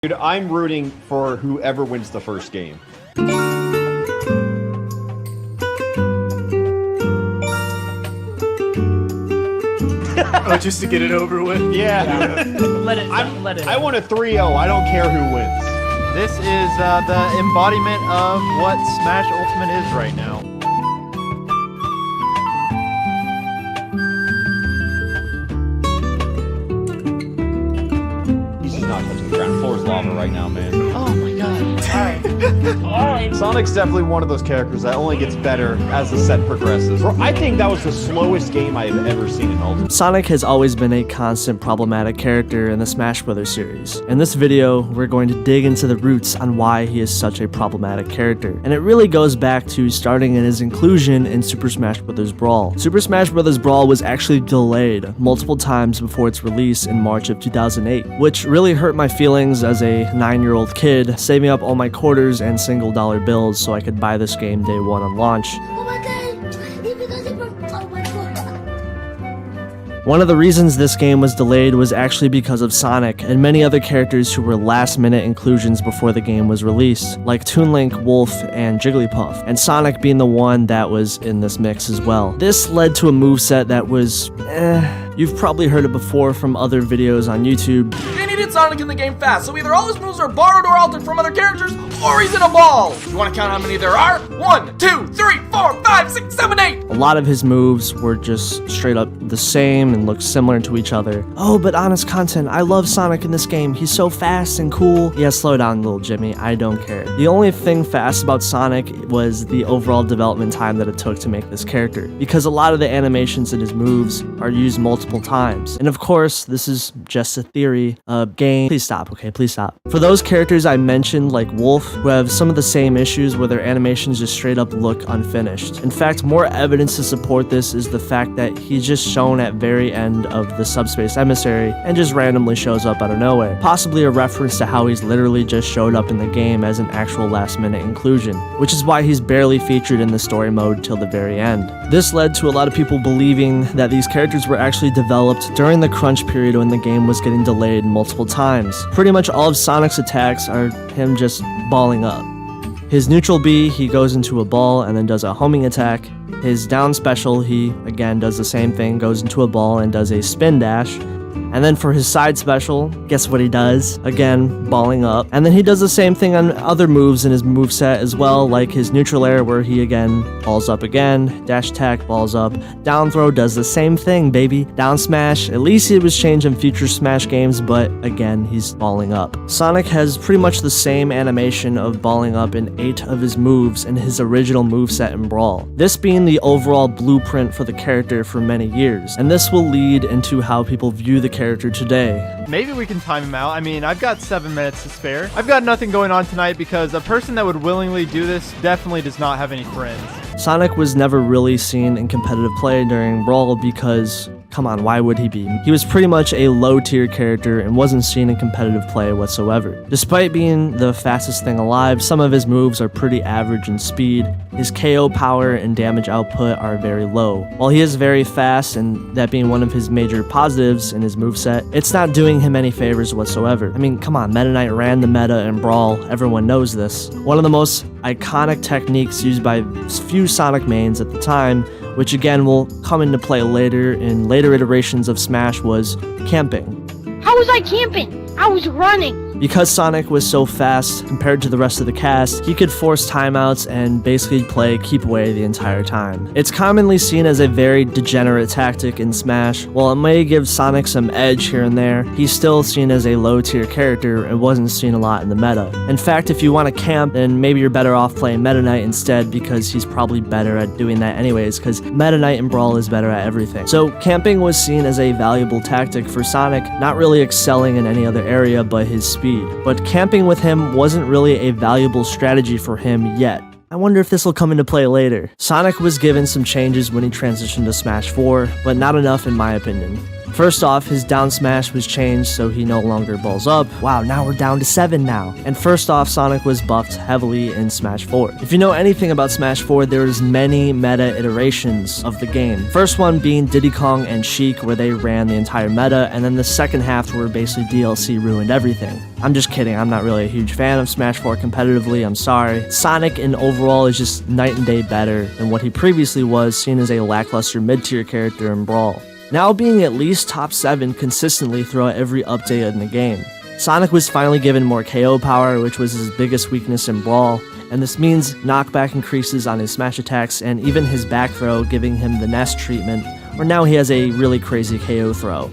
Dude, I'm rooting for whoever wins the first game. Oh, just to get it over with? Yeah. Let it. I want a 3-0. I don't care who wins. This is the embodiment of what Smash Ultimate is right now. He's just not touching the ground. Floor is lava right now, man. Oh my god. Alright. Sonic's definitely one of those characters that only gets better as the set progresses. I think that was the slowest game I've ever seen in Ultimate. Sonic has always been a constant problematic character in the Smash Bros. Series. In this video, we're going to dig into the roots on why he is such a problematic character. And it really goes back to starting in his inclusion in Super Smash Bros. Brawl. Super Smash Bros. Brawl was actually delayed multiple times before its release in March of 2008, which really hurt my feelings as a 9-year-old kid, saving up all my quarters and single-dollar bills so I could buy this game day one on launch. Oh my god! Oh my god! One of the reasons this game was delayed was actually because of Sonic and many other characters who were last-minute inclusions before the game was released, like Toon Link, Wolf, and Jigglypuff, and Sonic being the one that was in this mix as well. This led to a moveset that was, you've probably heard it before from other videos on YouTube. They needed Sonic in the game fast, so either all his moves are borrowed or altered from other characters, or he's in a ball! You wanna count how many there are? 1, 2, 3, 4, 5, 6, 7, 8! A lot of his moves were just straight up the same and looked similar to each other. Oh, but honest content, I love Sonic in this game. He's so fast and cool. Yeah, slow down, little Jimmy. I don't care. The only thing fast about Sonic was the overall development time that it took to make this character, because a lot of the animations in his moves are used multiple times. And of course, this is just a theory. Game. Please stop, okay? Please stop. For those characters I mentioned, like Wolf, who have some of the same issues where their animations just straight up look unfinished. In fact, more evidence to support this is the fact that he's just shown at very end of the Subspace Emissary and just randomly shows up out of nowhere. Possibly a reference to how he's literally just showed up in the game as an actual last-minute inclusion, which is why he's barely featured in the story mode till the very end. This led to a lot of people believing that these characters were actually developed during the crunch period when the game was getting delayed multiple times. Pretty much all of Sonic's attacks are him just balling up. His neutral B, he goes into a ball and then does a homing attack. His down special, he again does the same thing, goes into a ball and does a spin dash. And then for his side special, guess what he does? Again, balling up. And then he does the same thing on other moves in his moveset as well, like his neutral air where he again balls up again, dash attack, balls up, down throw does the same thing, baby. Down smash, at least it was changed in future Smash games, but again, he's balling up. Sonic has pretty much the same animation of balling up in 8 of his moves in his original moveset in Brawl. This being the overall blueprint for the character for many years, and this will lead into how people view the character today. Maybe we can time him out. I mean, I've got 7 minutes to spare. I've got nothing going on tonight because a person that would willingly do this definitely does not have any friends. Sonic was never really seen in competitive play during Brawl because, come on, why would he be? He was pretty much a low-tier character and wasn't seen in competitive play whatsoever. Despite being the fastest thing alive, some of his moves are pretty average in speed. His KO power and damage output are very low. While he is very fast, and that being one of his major positives in his moveset, it's not doing him any favors whatsoever. I mean, come on, Meta Knight ran the meta in Brawl, everyone knows this. One of the most iconic techniques used by few Sonic mains at the time, which again will come into play later in later iterations of Smash, was camping. How was I camping? I was running. Because Sonic was so fast compared to the rest of the cast, he could force timeouts and basically play keep away the entire time. It's commonly seen as a very degenerate tactic in Smash. While it may give Sonic some edge here and there, he's still seen as a low-tier character and wasn't seen a lot in the meta. In fact, if you want to camp, then maybe you're better off playing Meta Knight instead, because he's probably better at doing that anyways, because Meta Knight in Brawl is better at everything. So camping was seen as a valuable tactic for Sonic, not really excelling in any other area but his speed. But camping with him wasn't really a valuable strategy for him yet. I wonder if this will come into play later. Sonic was given some changes when he transitioned to Smash 4, but not enough in my opinion. First off, his down smash was changed so he no longer balls up. Wow, now we're down to 7 now. And first off, Sonic was buffed heavily in Smash 4. If you know anything about Smash 4, there's many meta iterations of the game. First one being Diddy Kong and Sheik, where they ran the entire meta, and then the second half where basically DLC ruined everything. I'm just kidding, I'm not really a huge fan of Smash 4 competitively, I'm sorry. Sonic in overall is just night and day better than what he previously was, seen as a lackluster mid-tier character in Brawl. Now being at least top 7 consistently throughout every update in the game. Sonic was finally given more KO power, which was his biggest weakness in Brawl, and this means knockback increases on his smash attacks and even his back throw, giving him the Nest treatment, where now he has a really crazy KO throw.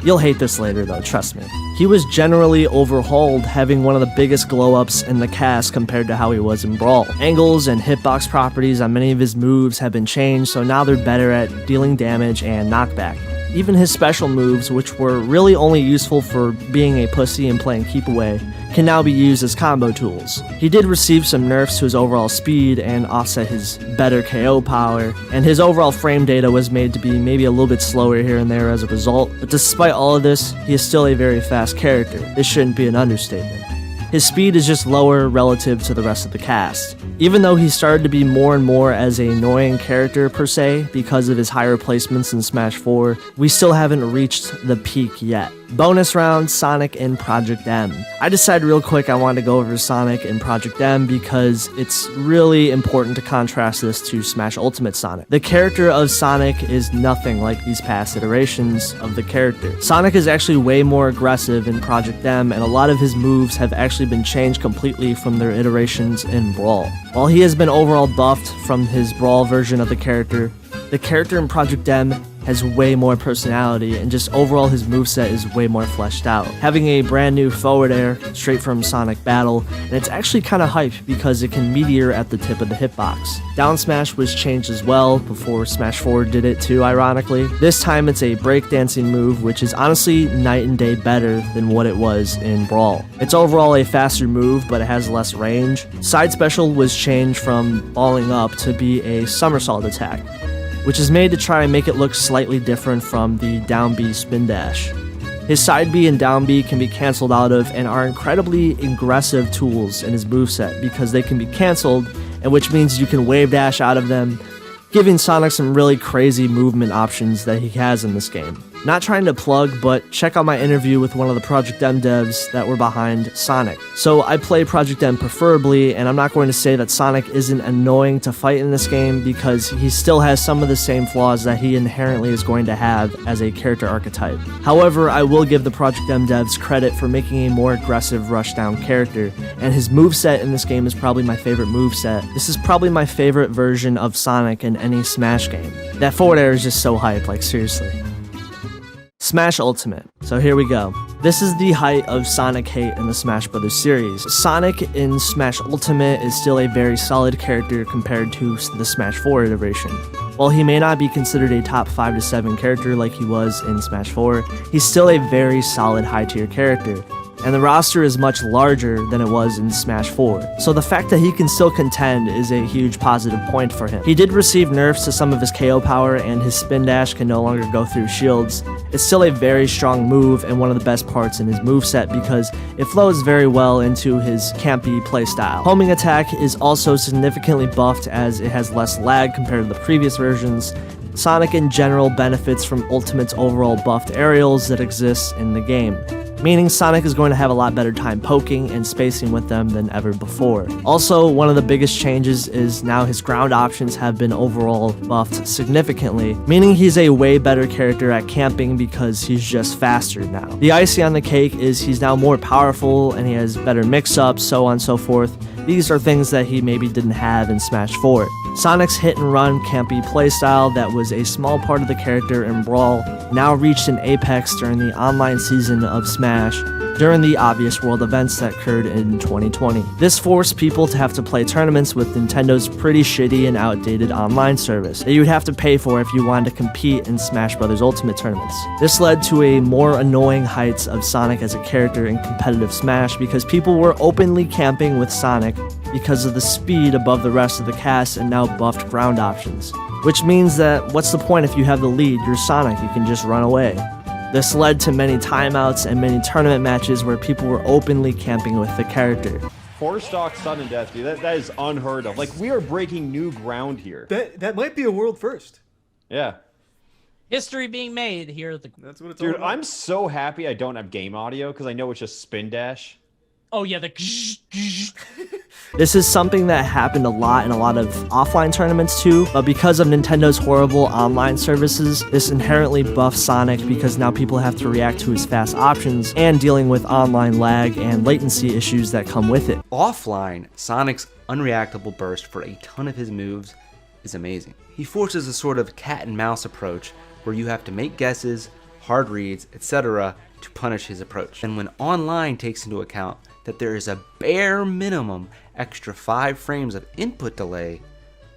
You'll hate this later though, trust me. He was generally overhauled, having one of the biggest glow-ups in the cast compared to how he was in Brawl. Angles and hitbox properties on many of his moves have been changed, so now they're better at dealing damage and knockback. Even his special moves, which were really only useful for being a pussy and playing keep away, can now be used as combo tools. He did receive some nerfs to his overall speed and offset his better KO power, and his overall frame data was made to be maybe a little bit slower here and there as a result, but despite all of this, he is still a very fast character. This shouldn't be an understatement. His speed is just lower relative to the rest of the cast. Even though he started to be more and more as an annoying character per se because of his higher placements in Smash 4, we still haven't reached the peak yet. Bonus round, Sonic in Project M. I decided real quick I wanted to go over Sonic in Project M because it's really important to contrast this to Smash Ultimate Sonic. The character of Sonic is nothing like these past iterations of the character. Sonic is actually way more aggressive in Project M, and a lot of his moves have actually been changed completely from their iterations in Brawl. While he has been overall buffed from his Brawl version of the character in Project M has way more personality, and just overall his moveset is way more fleshed out. Having a brand new forward air straight from Sonic Battle, and it's actually kinda hype because it can meteor at the tip of the hitbox. Down smash was changed as well before Smash 4 did it too, ironically. This time it's a breakdancing move, which is honestly night and day better than what it was in Brawl. It's overall a faster move, but it has less range. Side special was changed from balling up to be a somersault attack, which is made to try and make it look slightly different from the down B spin dash. His side B and down B can be cancelled out of and are incredibly aggressive tools in his moveset because they can be cancelled, and which means you can wave dash out of them, giving Sonic some really crazy movement options that he has in this game. Not trying to plug, but check out my interview with one of the Project M devs that were behind Sonic. So I play Project M preferably, and I'm not going to say that Sonic isn't annoying to fight in this game because he still has some of the same flaws that he inherently is going to have as a character archetype. However, I will give the Project M devs credit for making a more aggressive rushdown character, and his moveset in this game is probably my favorite moveset. This is probably my favorite version of Sonic in any Smash game. That forward air is just so hype, like seriously. Smash Ultimate. So here we go. This is the height of Sonic hate in the Smash Bros. Series. Sonic in Smash Ultimate is still a very solid character compared to the Smash 4 iteration. While he may not be considered a top 5 to 7 character like he was in Smash 4, he's still a very solid high tier character. And the roster is much larger than it was in Smash 4. So the fact that he can still contend is a huge positive point for him. He did receive nerfs to some of his KO power, and his spin dash can no longer go through shields. It's still a very strong move and one of the best parts in his moveset because it flows very well into his campy playstyle. Homing attack is also significantly buffed as it has less lag compared to the previous versions. Sonic in general benefits from Ultimate's overall buffed aerials that exists in the game, meaning Sonic is going to have a lot better time poking and spacing with them than ever before. Also, one of the biggest changes is now his ground options have been overall buffed significantly, meaning he's a way better character at camping because he's just faster now. The icing on the cake is he's now more powerful and he has better mix-ups, so on and so forth. These are things that he maybe didn't have in Smash 4. Sonic's hit and run campy playstyle that was a small part of the character in Brawl now reached an apex during the online season of Smash during the obvious world events that occurred in 2020. This forced people to have to play tournaments with Nintendo's pretty shitty and outdated online service that you'd have to pay for if you wanted to compete in Smash Bros. Ultimate tournaments. This led to a more annoying heights of Sonic as a character in competitive Smash because people were openly camping with Sonic because of the speed above the rest of the cast and now buffed ground options. Which means that what's the point if you have the lead, you're Sonic, you can just run away. This led to many timeouts and many tournament matches where people were openly camping with the character. 4-stock sudden death, dude. That is unheard of. Like, we are breaking new ground here. That might be a world first. Yeah. History being made here at the. That's what it's all Dude, about. I'm so happy I don't have game audio because I know it's just spin dash. Oh yeah, the. This is something that happened a lot in a lot of offline tournaments too, but because of Nintendo's horrible online services, this inherently buffs Sonic because now people have to react to his fast options and dealing with online lag and latency issues that come with it. Offline, Sonic's unreactable burst for a ton of his moves is amazing. He forces a sort of cat and mouse approach where you have to make guesses, hard reads, etc. to punish his approach. And when online takes into account that there is a bare minimum extra 5 frames of input delay,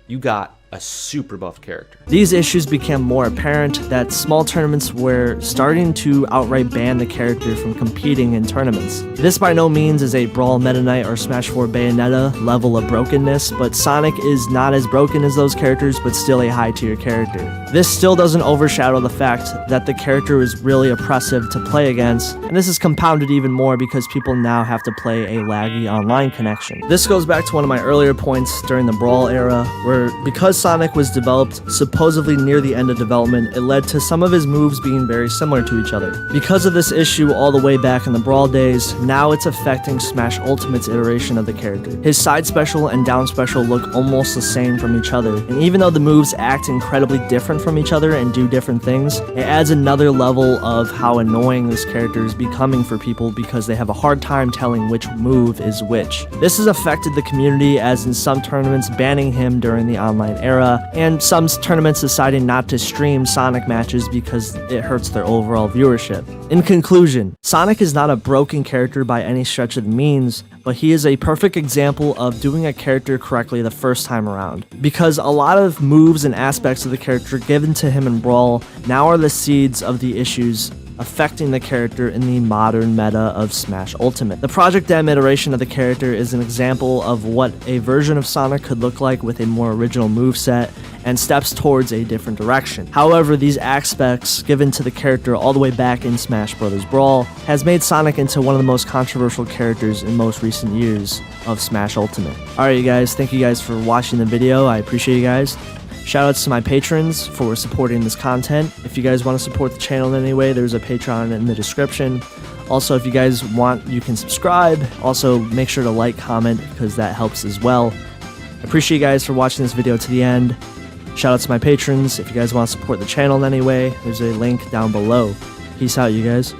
you got a super buff character. These issues became more apparent that small tournaments were starting to outright ban the character from competing in tournaments. This by no means is a Brawl Meta Knight or Smash 4 Bayonetta level of brokenness, but Sonic is not as broken as those characters, but still a high tier character. This still doesn't overshadow the fact that the character is really oppressive to play against, and this is compounded even more because people now have to play a laggy online connection. This goes back to one of my earlier points during the Brawl era, where because Sonic was developed supposedly near the end of development, it led to some of his moves being very similar to each other. Because of this issue all the way back in the Brawl days, now it's affecting Smash Ultimate's iteration of the character. His side special and down special look almost the same from each other, and even though the moves act incredibly different from each other and do different things, it adds another level of how annoying this character is becoming for people because they have a hard time telling which move is which. This has affected the community, as in some tournaments banning him during the online era, and some tournaments deciding not to stream Sonic matches because it hurts their overall viewership. In conclusion, Sonic is not a broken character by any stretch of the means, but he is a perfect example of doing a character correctly the first time around. Because a lot of moves and aspects of the character given to him in Brawl now are the seeds of the issues affecting the character in the modern meta of Smash Ultimate. The Project M iteration of the character is an example of what a version of Sonic could look like with a more original moveset and steps towards a different direction. However, these aspects given to the character all the way back in Smash Bros. Brawl has made Sonic into one of the most controversial characters in most recent years of Smash Ultimate. Alright you guys, thank you guys for watching the video, I appreciate you guys. Shoutouts to my patrons for supporting this content. If you guys want to support the channel in any way, there's a Patreon in the description. Also, if you guys want, you can subscribe. Also, make sure to like, comment, because that helps as well. I appreciate you guys for watching this video to the end. Shoutouts to my patrons. If you guys want to support the channel in any way, there's a link down below. Peace out, you guys.